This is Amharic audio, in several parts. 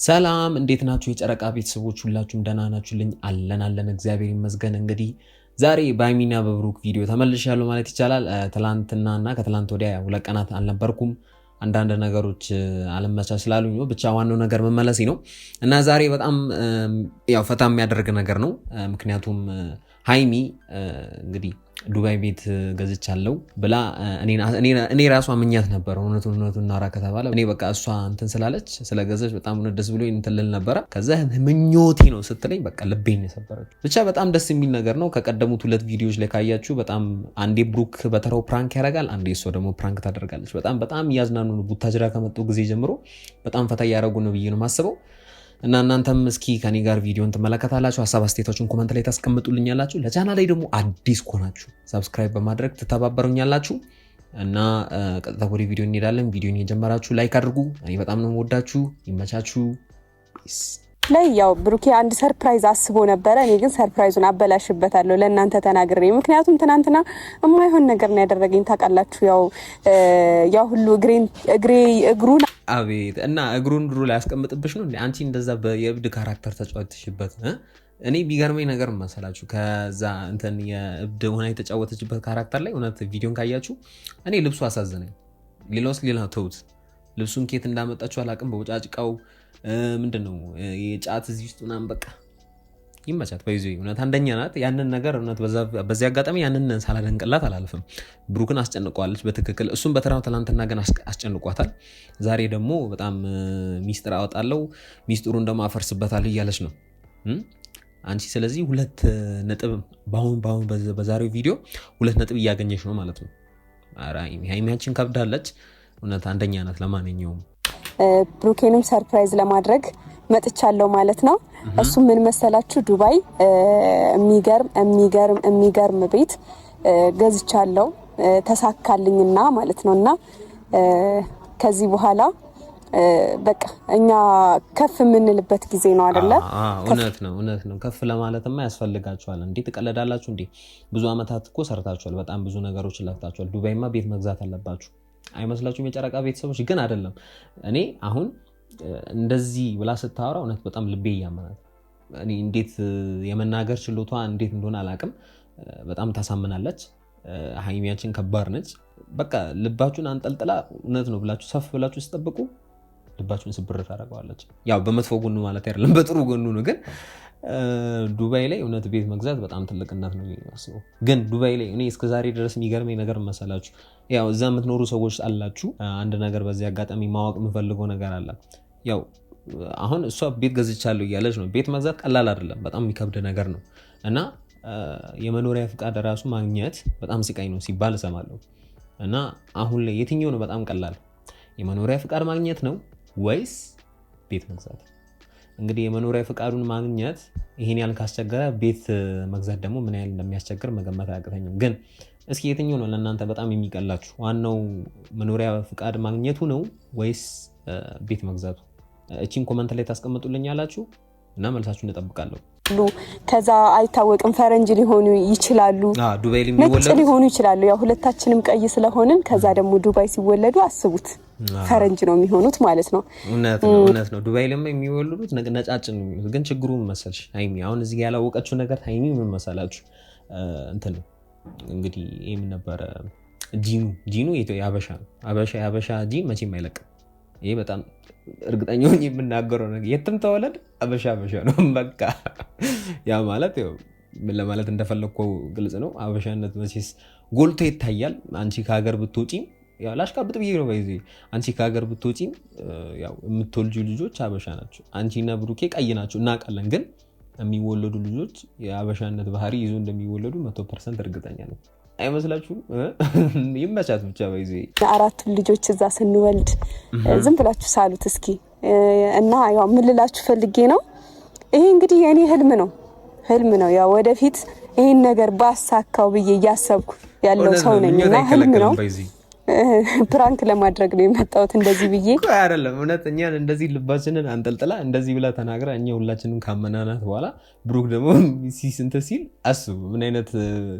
ሰላም እንዴት ናችሁ? የጨረቃ ቤተሰቦች ሁላችሁም ደህና ናችሁልኝ? አለን እግዚአብሔር ይመስገን። እንግዲህ ዛሬ በሀይሚና በብሩክ ቪዲዮ ተመልሻለሁ ማለት ይቻላል። ትላንትናና ከትላንት ወዲያ ሁለት ቀናት አልነበርኩም። አንዳንድ ነገሮች አለመቻች ስላሉኝ ነው። ብቻ ዋናው ነገር መመለሴ ነው እና ዛሬ በጣም ያው ፈታ የሚያደርግ ነገር ነው። ምክንያቱም ሀይሚ እንግዲህ ዱባይ ቤት ገዝቻለሁ ብላ እኔ ራሷ ምኛት ነበር። እውነቱን እናውራ ከተባለ እኔ በቃ እሷ እንትን ስላለች ስለገዘች በጣም ደስ ብሎ እንትን ልል ነበረ። ከዛ ምኞቴ ነው ስትለኝ በቃ ልቤን የሰበረችው። ብቻ በጣም ደስ የሚል ነገር ነው። ከቀደሙት ሁለት ቪዲዮዎች ላይ ካያችሁ በጣም አንዴ ብሩክ በተራው ፕራንክ ያደርጋል፣ አንዴ እሷ ደግሞ ፕራንክ ታደርጋለች። በጣም እያዝናኑ ነው። ቡታጅራ ከመጡ ጊዜ ጀምሮ በጣም ፈታ እያደረጉ ነው ብዬ ነው የማስበው። እና እናንተም እስኪ ከኔ ጋር ቪዲዮን ትመለከታላችሁ፣ ሀሳብ አስተያየቶችን ኮመንት ላይ ታስቀምጡልኛላችሁ። ለቻናሌ ደግሞ አዲስ ከሆናችሁ ሰብስክራይብ በማድረግ ትተባበሩኛላችሁ። እና ቀጥታ ወደ ቪዲዮ እንሄዳለን። ቪዲዮን የጀመራችሁ ላይክ አድርጉ። እኔ በጣም ነው የምወዳችሁ። ይመቻችሁ። ላይ ያው ብሩኬ አንድ ሰርፕራይዝ አስቦ ነበረ። እኔ ግን ሰርፕራይዙን አበላሽበታለሁ ለእናንተ ተናግሬ። ምክንያቱም ትናንትና የማይሆን ነገር ነው ያደረገኝ ታውቃላችሁ። ያው ሁሉ እግሩን አቤት እና እግሩን ድሮ ላይ ያስቀምጥብሽ ነው እንዴ? አንቺ እንደዛ የእብድ ካራክተር ተጫወተሽበት። እኔ ቢገርመኝ ነገር መሰላችሁ ከዛ እንትን የእብድ ሆና የተጫወተችበት ካራክተር ላይ እውነት ቪዲዮን ካያችሁ እኔ ልብሱ አሳዘነኝ። ሌላ ተውት፣ ልብሱን ኬት እንዳመጣችሁ አላቅም። በውጫጭቃው ምንድነው የጫት እዚህ ውስጥ ምናምን በቃ ይመቻት። በይዞ እውነት አንደኛ ናት። ያንን ነገር እውነት በዚህ አጋጣሚ ያንን ሳላደንቅላት አላልፍም። ብሩክን አስጨንቀዋለች በትክክል። እሱም በተራው ትናንትና ግን አስጨንቋታል። ዛሬ ደግሞ በጣም ሚስጥር አወጣለሁ፣ ሚስጥሩን ደግሞ አፈርስበታለሁ እያለች ነው አንቺ። ስለዚህ 2 ነጥብ በአሁን በዛሬው ቪዲዮ 2 ነጥብ እያገኘሽ ነው ማለት ነው። ሀይሚያችን ከብዳለች እውነት አንደኛ ናት። ለማንኛውም ብሩኬንም ሰርፕራይዝ ለማድረግ መጥቻለሁ ማለት ነው። እሱ ምን መሰላችሁ ዱባይ የሚገርም ቤት ገዝቻለሁ ተሳካልኝና ማለት ነውና ከዚህ በኋላ በቃ እኛ ከፍ የምንልበት ጊዜ ነው አይደለ? እውነት ነው። ከፍ ለማለትማ ያስፈልጋችኋል። እንዴ ትቀለዳላችሁ እንዴ? ብዙ አመታት እኮ ሰርታችኋል። በጣም ብዙ ነገሮችን ለፍታችኋል። ዱባይማ ቤት መግዛት አለባችሁ አይመስላችሁም? የጨረቃ ቤተሰቦች ግን አይደለም። እኔ አሁን እንደዚህ ብላ ስታወራ እውነት በጣም ልቤ እያመናት። እኔ እንዴት የመናገር ችሎቷ እንዴት እንደሆነ አላቅም። በጣም ታሳምናለች። ሀይሚያችን ከባድ ነች። በቃ ልባችሁን አንጠልጥላ እውነት ነው ብላችሁ ሰፍ ብላችሁ ስጠብቁ ልባችሁን ስብር ታደርገዋለች። ያው በመጥፎ ጎኑ ማለት አይደለም፣ በጥሩ ጎኑ ነው። ግን ዱባይ ላይ እውነት ቤት መግዛት በጣም ትልቅነት ነው የሚያስበው። ግን ዱባይ ላይ እኔ እስከዛሬ ድረስ የሚገርመኝ ነገር መሰላችሁ፣ ያው እዛ የምትኖሩ ሰዎች አላችሁ። አንድ ነገር በዚህ አጋጣሚ ማወቅ የምፈልገው ነገር አለ። ያው አሁን እሷ ቤት ገዝቻለሁ እያለች ነው። ቤት መግዛት ቀላል አይደለም፣ በጣም የሚከብድ ነገር ነው። እና የመኖሪያ ፍቃድ ራሱ ማግኘት በጣም ስቃይ ነው ሲባል እሰማለሁ። እና አሁን ላይ የትኛው ነው በጣም ቀላል? የመኖሪያ ፍቃድ ማግኘት ነው ወይስ ቤት መግዛት? እንግዲህ የመኖሪያ ፍቃዱን ማግኘት ይሄን ያህል ካስቸገረ ቤት መግዛት ደግሞ ምን ያህል እንደሚያስቸግር መገመት አያቅተኝም። ግን እስኪ የትኛው ነው ለእናንተ በጣም የሚቀላችሁ? ዋናው መኖሪያ ፍቃድ ማግኘቱ ነው ወይስ ቤት መግዛቱ? እቺን ኮመንት ላይ ታስቀምጡልኛላችሁ እና መልሳችሁን እጠብቃለሁ። ከዛ አይታወቅም፣ ፈረንጅ ሊሆኑ ይችላሉ፣ ዱባይ ነጭ ሊሆኑ ይችላሉ። ያው ሁለታችንም ቀይ ስለሆንን ከዛ ደግሞ ዱባይ ሲወለዱ አስቡት ፈረንጅ ነው የሚሆኑት ማለት ነው። እውነት ነው። ዱባይ ላይ የሚወለዱት ነጫጭ ነው የሚሆኑት። ግን ችግሩ ምን መሰልሽ ሀይሚ፣ አሁን እዚህ ያላወቀችው ነገር ሀይሚ ምን መሰላችሁ እንትን እንግዲህ ይሄ ምን ነበረ ጂኑ የአበሻ ነው። የአበሻ ጂን መቼም አይለቅም። ይሄ በጣም እርግጠኛ ሆኜ የምናገረው ነገር የትም ተወለድ አበሻ ነው በቃ። ያ ማለት ያው ምን ለማለት እንደፈለግከው ግልጽ ነው። አበሻነት መቼስ ጎልቶ ይታያል። አንቺ ከሀገር ብትወጪም ያው ላሽቃብጥ ብዬ ነው ባይዚ። አንቺ ከሀገር ብትወጪም ያው የምትወልጁ ልጆች አበሻ ናቸው። አንቺና ብሩኬ ቀይ ናቸው እናውቃለን። ግን የሚወለዱ ልጆች የአበሻነት ባህሪ ይዞ እንደሚወለዱ 100% እርግጠኛ ነው። አይመስላችሁም? ይመቻት ብቻ ባይዚ። 4 ልጆች እዛ ስንወልድ ዝም ብላችሁ ሳሉት እስኪ። እና ያው ምን ልላችሁ ፈልጌ ነው፣ ይሄ እንግዲህ የኔ ህልም ነው። ያው ወደፊት ይሄን ነገር ባሳካው ብዬ እያሰብኩ ያለው ሰው ነኝና ህልም ነው። ፕራንክ ለማድረግ ነው የመጣሁት እንደዚህ ብዬ አይደለም። እውነት እኛን እንደዚህ ልባችንን አንጠልጥላ እንደዚህ ብላ ተናግራ እኛ ሁላችንም ካመናናት በኋላ ብሩክ ደግሞ ሲስንት ሲል አስቡ ምን አይነት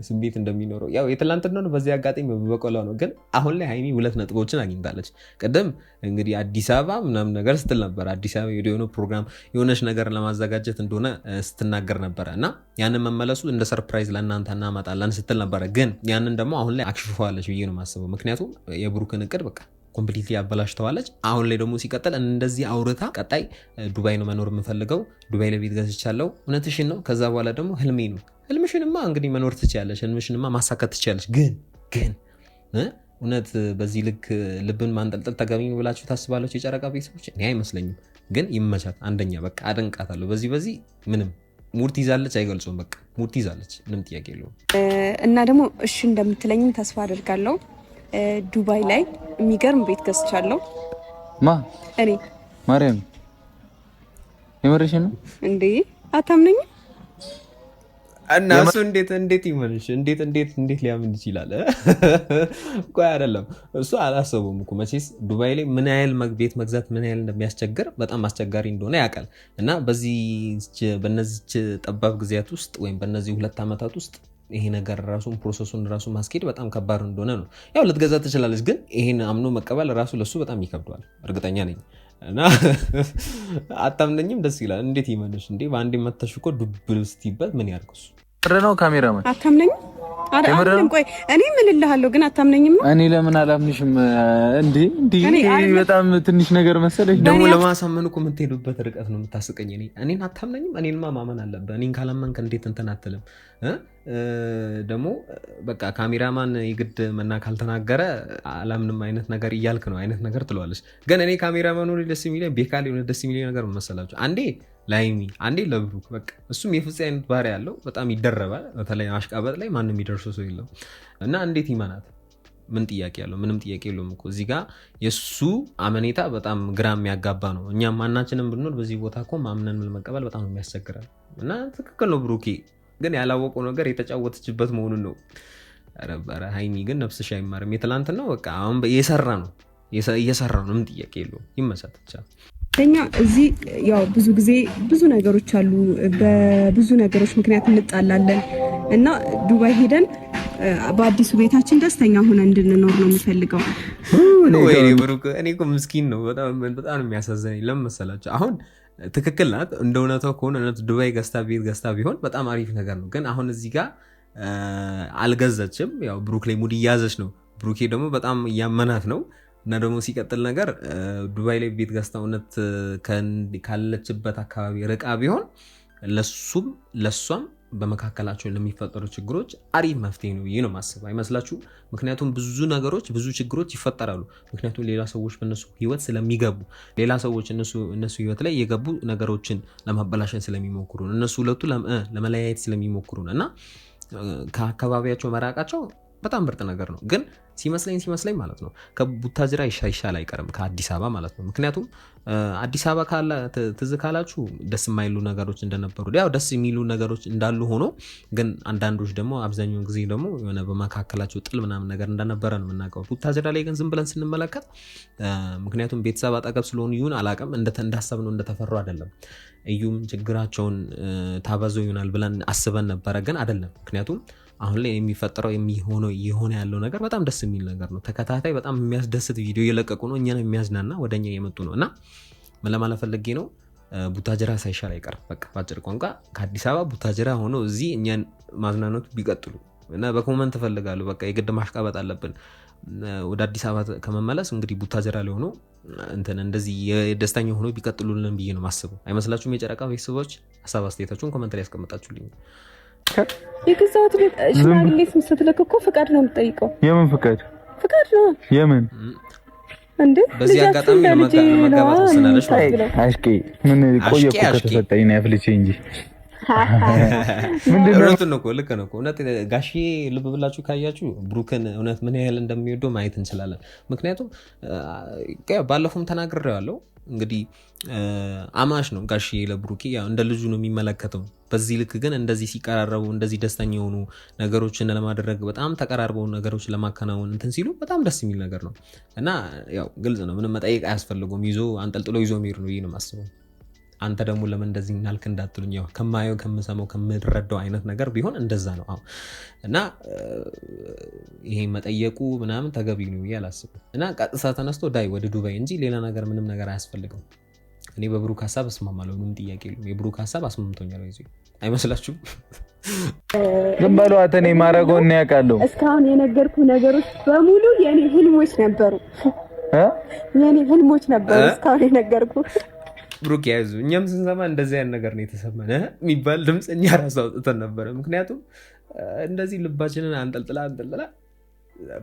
ስሜት እንደሚኖረው። ያው የትላንትና ነው በዚህ አጋጣሚ በበቆላ ነው። ግን አሁን ላይ ሀይሚ 2 ነጥቦችን አግኝታለች። ቅድም እንግዲህ አዲስ አበባ ምናምን ነገር ስትል ነበር። አዲስ አበባ የሆነ ፕሮግራም የሆነች ነገር ለማዘጋጀት እንደሆነ ስትናገር ነበረ እና ያንን መመለሱ እንደ ሰርፕራይዝ ለእናንተ እናመጣለን ስትል ነበረ። ግን ያንን ደግሞ አሁን ላይ አክሽፈዋለች ብዬ ነው የማስበው። ምክንያቱም የብሩክን እቅድ በቃ ኮምፕሊትሊ አበላሽተዋለች። አሁን ላይ ደግሞ ሲቀጥል እንደዚህ አውርታ ቀጣይ ዱባይ ነው መኖር የምፈልገው፣ ዱባይ ላይ ቤት ገዝቻለሁ፣ እውነትሽን ነው፣ ከዛ በኋላ ደግሞ ህልሜ ነው። ህልምሽንማ እንግዲህ መኖር ትችያለሽ፣ ህልምሽንማ ማሳካት ትችያለሽ። ግን እውነት በዚህ ልክ ልብን ማንጠልጠል ተገቢ ነው ብላችሁ ታስባላችሁ የጨረቃ ቤተሰቦች? እኔ አይመስለኝም። ግን ይመቻት። አንደኛ በቃ አደንቃታለሁ። በዚህ ምንም ሙርት ይዛለች፣ አይገልጹም። በቃ ሙርት ይዛለች፣ ምንም ጥያቄ የለውም። እና ደግሞ እሺ እንደምትለኝም ተስፋ አደርጋለሁ። ዱባይ ላይ የሚገርም ቤት ገዝቻለሁ። እኔ ማርያም የመረሽ ነው እንዴ? አታምነኝም? እና እሱ እንዴት ይመንሽ? እንዴት ሊያምን ይችላል? ቆይ አይደለም እሱ አላሰቡም እኮ መቼስ ዱባይ ላይ ምን ያህል ቤት መግዛት ምን ያህል እንደሚያስቸግር በጣም አስቸጋሪ እንደሆነ ያውቃል። እና በነዚህ ጠባብ ጊዜያት ውስጥ ወይም በነዚህ 2 ዓመታት ውስጥ ይሄ ነገር ራሱን ፕሮሰሱን ራሱ ማስኬድ በጣም ከባድ እንደሆነ ነው። ያው ልትገዛ ትችላለች፣ ግን ይሄን አምኖ መቀበል ራሱ ለሱ በጣም ይከብደዋል፣ እርግጠኛ ነኝ። እና አታምነኝም? ደስ ይላል። እንዴት ይመንሽ እንዴ? በአንዴ መተሽ እኮ ዱብል ስትይበት ምን ያርክሱ ነው ካሜራማን? አታምነኝም? አይደለም ቆይ እኔ ምን እልሃለሁ ግን አታምነኝም ነው? እኔ ለምን አላምንሽም እንዴ? በጣም ትንሽ ነገር መሰለሽ። ደግሞ ለማሳመን እኮ የምትሄዱበት ርቀት ነው የምታስቀኝ። እኔን አታምነኝም? እኔንማ ማመን አለብህ። እኔን ካላመንክ እንዴት እንትን አትልም? ደግሞ በቃ ካሜራማን የግድ መና ካልተናገረ አላምንም አይነት ነገር እያልክ ነው አይነት ነገር ትለዋለች። ግን እኔ ካሜራማን ሆነ ደስ የሚለኝ ቤካል የሆነ ደስ የሚለኝ ነገር መሰላችሁ? አንዴ ላይሚ አንዴ ለብሩክ በቃ እሱም የፍፄ አይነት ባህሪ ያለው በጣም ይደረባል። በተለይ ማሽቃበጥ ላይ ማንም የሚደርሰው ሰው የለም። እና እንዴት ይመናት? ምን ጥያቄ ያለው? ምንም ጥያቄ የለውም እኮ እዚህ ጋር የእሱ አመኔታ በጣም ግራ የሚያጋባ ነው። እኛም ማናችንም ብንኖር በዚህ ቦታ እኮ ማምነን መቀበል በጣም የሚያስቸግራል። እና ትክክል ነው ብሩኬ፣ ግን ያላወቀው ነገር የተጫወተችበት መሆኑን ነው። ኧረ ሀይሚ ግን ነፍስሽ አይማርም። የትላንትናው በቃ አሁን እየሰራ ነው። ምንም ጥያቄ የለውም። ይመሳት ብቻ። እኛ እዚህ ያው ብዙ ጊዜ ብዙ ነገሮች አሉ። በብዙ ነገሮች ምክንያት እንጣላለን እና ዱባይ ሄደን በአዲሱ ቤታችን ደስተኛ ሆነን እንድንኖር ነው የምፈልገው። እኔ እኮ ምስኪን ነው በጣም የሚያሳዝነኝ። ለምን መሰላችሁ? አሁን ትክክል ናት። እንደ እውነታው ከሆነ ዱባይ ቤት ገዝታ ቢሆን በጣም አሪፍ ነገር ነው። ግን አሁን እዚህ ጋር አልገዛችም። ያው ብሩክ ላይ ሙድ እያዘች ነው። ብሩኬ ደግሞ በጣም እያመናት ነው። እና ደግሞ ሲቀጥል ነገር ዱባይ ላይ ቤት ገዝታ እውነት ካለችበት አካባቢ ርቃ ቢሆን ለሱም ለሷም በመካከላቸው ለሚፈጠሩ ችግሮች አሪፍ መፍትሄ ነው ብዬ ነው የማስበው። አይመስላችሁ? ምክንያቱም ብዙ ነገሮች ብዙ ችግሮች ይፈጠራሉ። ምክንያቱም ሌላ ሰዎች በእነሱ ህይወት ስለሚገቡ፣ ሌላ ሰዎች እነሱ ህይወት ላይ የገቡ ነገሮችን ለማበላሸት ስለሚሞክሩ፣ እነሱ ሁለቱ ለመለያየት ስለሚሞክሩ እና ከአካባቢያቸው መራቃቸው በጣም ምርጥ ነገር ነው። ግን ሲመስለኝ ማለት ነው ከቡታጅራ ይሻል አይቀርም ከአዲስ አበባ ማለት ነው። ምክንያቱም አዲስ አበባ ትዝ ካላችሁ ደስ የማይሉ ነገሮች እንደነበሩ፣ ያው ደስ የሚሉ ነገሮች እንዳሉ ሆኖ ግን አንዳንዶች ደግሞ አብዛኛውን ጊዜ ደግሞ የሆነ በመካከላቸው ጥል ምናምን ነገር እንደነበረ ነው የምናውቀው። ቡታጅራ ላይ ግን ዝም ብለን ስንመለከት ምክንያቱም ቤተሰብ አጠገብ ስለሆኑ ይሁን አላውቅም እንዳሰብነው እንደተፈሩ አይደለም። እዩም ችግራቸውን ታበዘው ይሆናል ብለን አስበን ነበረ፣ ግን አይደለም። ምክንያቱም አሁን ላይ የሚፈጠረው የሆነ ያለው ነገር በጣም ደስ የሚል ነገር ነው። ተከታታይ በጣም የሚያስደስት ቪዲዮ እየለቀቁ ነው። እኛን የሚያዝናና ወደኛ እየመጡ ነው። እና ምን ለማለት ፈልጌ ነው ቡታጅራ ሳይሻል አይቀርም። በቃ በአጭር ቋንቋ ከአዲስ አበባ ቡታጅራ ሆኖ እዚህ እኛን ማዝናኖት ቢቀጥሉ እና በኮመንት እፈልጋለሁ። በቃ የግድ ማሽቃበጥ አለብን። ወደ አዲስ አበባ ከመመለስ እንግዲህ ቡታጅራ ላይ ሆኖ እንደዚህ የደስተኛ ሆኖ ቢቀጥሉልን ብዬ ነው ማስበው። አይመስላችሁም? የጨረቃ ቤተሰቦች ሀሳብ አስተያየታችሁን ኮመንት ላይ ያስቀምጣችሁልኝ። የገዛሁት ቤት ሽማግሌ ስትልክ እኮ ፍቃድ ነው የምጠይቀው። የምን ፍቃድ? ፍቃድ ነው የምን እንዴ? በዚህ አጋጣሚ ለመጋባት ወሰናለሽ። አሽቄ ምን ቆየ እኮ ከተሰጠኝ ነው ያፍልቼ እንጂ እውነቱን ነው እኮ ልክ ነው እኮ እውነት ጋሽዬ ልብ ብላችሁ ካያችሁ ብሩክን እውነት ምን ያህል እንደሚወደው ማየት እንችላለን። ምክንያቱም ባለፈውም ተናግሬዋለሁ እንግዲህ አማሽ ነው ጋሽዬ ለብሩኬ ያው እንደ ልጁ ነው የሚመለከተው። በዚህ ልክ ግን እንደዚህ ሲቀራረቡ እንደዚህ ደስተኛ የሆኑ ነገሮችን ለማድረግ በጣም ተቀራርበው ነገሮች ለማከናወን እንትን ሲሉ በጣም ደስ የሚል ነገር ነው እና ያው ግልጽ ነው ምንም መጠየቅ አያስፈልገውም። ይዞ አንጠልጥሎ ይዞ የሚሄድ ነው ነው የማስበው። አንተ ደግሞ ለምን እንደዚህ እናልክ እንዳትሉኝ ያው ከማየው ከምሰማው ከምረዳው አይነት ነገር ቢሆን እንደዛ ነው አሁን እና ይሄ መጠየቁ ምናምን ተገቢ ነው ብዬ አላስብም። እና ቀጥታ ተነስቶ ዳይ ወደ ዱባይ እንጂ ሌላ ነገር ምንም ነገር አያስፈልገው። እኔ በብሩክ ሀሳብ እስማማለሁ፣ ምንም ጥያቄ የለውም። የብሩክ ሀሳብ አስማምቶኛል። ይሄ አይመስላችሁም? ዝም በሉ አተኔ ማረጎን ነው ያውቃለሁ። እስካሁን የነገርኩ ነገሮች በሙሉ የኔ ህልሞች ነበሩ የኔ ህልሞች ነበሩ እስካሁን የነገርኩ። ብሩክ ያዙ እኛም ስንሰማ እንደዚህ አይነት ነገር ነው የተሰማን የሚባል ድምፅ እኛ ራሱ አውጥተን ነበረ። ምክንያቱም እንደዚህ ልባችንን አንጠልጥላ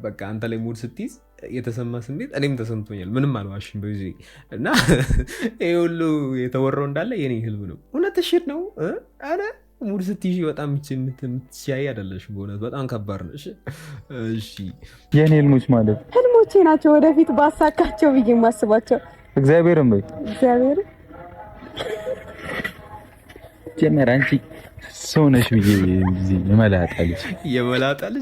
በቃ አንተ ላይ ሙድ ስትይዝ የተሰማ ስሜት እኔም ተሰምቶኛል። ምንም አልዋሽም በዚህ እና ይሄ ሁሉ የተወራው እንዳለ የኔ ህልም ነው። እውነት እሺ ነው። አረ ሙድ ስትይዥ በጣም የምትሻይ አይደለሽ። በእውነት በጣም ከባድ ነው። እሺ የኔ ህልሞች ማለት ህልሞቼ ናቸው። ወደፊት ባሳካቸው ብዬ የማስባቸው እግዚአብሔርን በይ እግዚአብሔር ጀመረ አንቺ ሰው ነሽ ብዬ እንደዚህ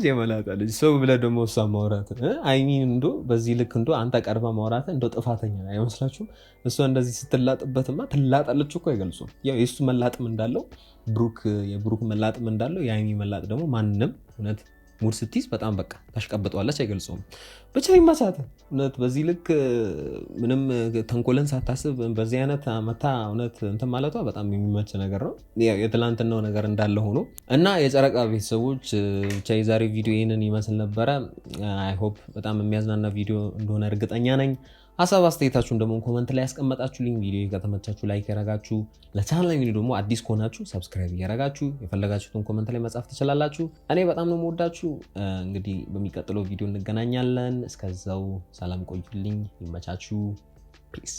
የመላጣ ልጅ ሰው ብለህ ደግሞ እሷ ማውራት አይሚን እንዶ በዚህ ልክ እንዶ አንተ ቀርባ ማውራት እንዶ ጥፋተኛ አይመስላችሁም? እሷ እንደዚህ ስትላጥበትማ ትላጣለች እኮ አይገልጹም። ያው የእሱ መላጥም እንዳለው የብሩክ መላጥም እንዳለው የአይሚ መላጥ ደግሞ ማንንም እውነት ሙድ ስትይዝ በጣም በቃ ታሽቀብጠዋለች አይገልጸውም። ብቻ ይመሳት እውነት በዚህ ልክ ምንም ተንኮልን ሳታስብ በዚህ አይነት መታ እውነት እንትን ማለቷ በጣም የሚመች ነገር ነው። የትላንትናው ነገር እንዳለ ሆኖ እና የጨረቃ ቤተሰቦች ብቻ የዛሬ ቪዲዮ ይህንን ይመስል ነበረ። አይ ሆፕ በጣም የሚያዝናና ቪዲዮ እንደሆነ እርግጠኛ ነኝ። ሀሳብ አስተያየታችሁን ደግሞ ኮመንት ላይ ያስቀመጣችሁልኝ። ቪዲዮ ከተመቻችሁ ላይክ ያረጋችሁ፣ ለቻናል ላይ ደግሞ አዲስ ከሆናችሁ ሰብስክራይብ ያረጋችሁ የፈለጋችሁትን ኮመንት ላይ መጻፍ ትችላላችሁ። እኔ በጣም ነው የምወዳችሁ። እንግዲህ በሚቀጥለው ቪዲዮ እንገናኛለን። እስከዛው ሰላም ቆዩልኝ። ይመቻችሁ። ፒስ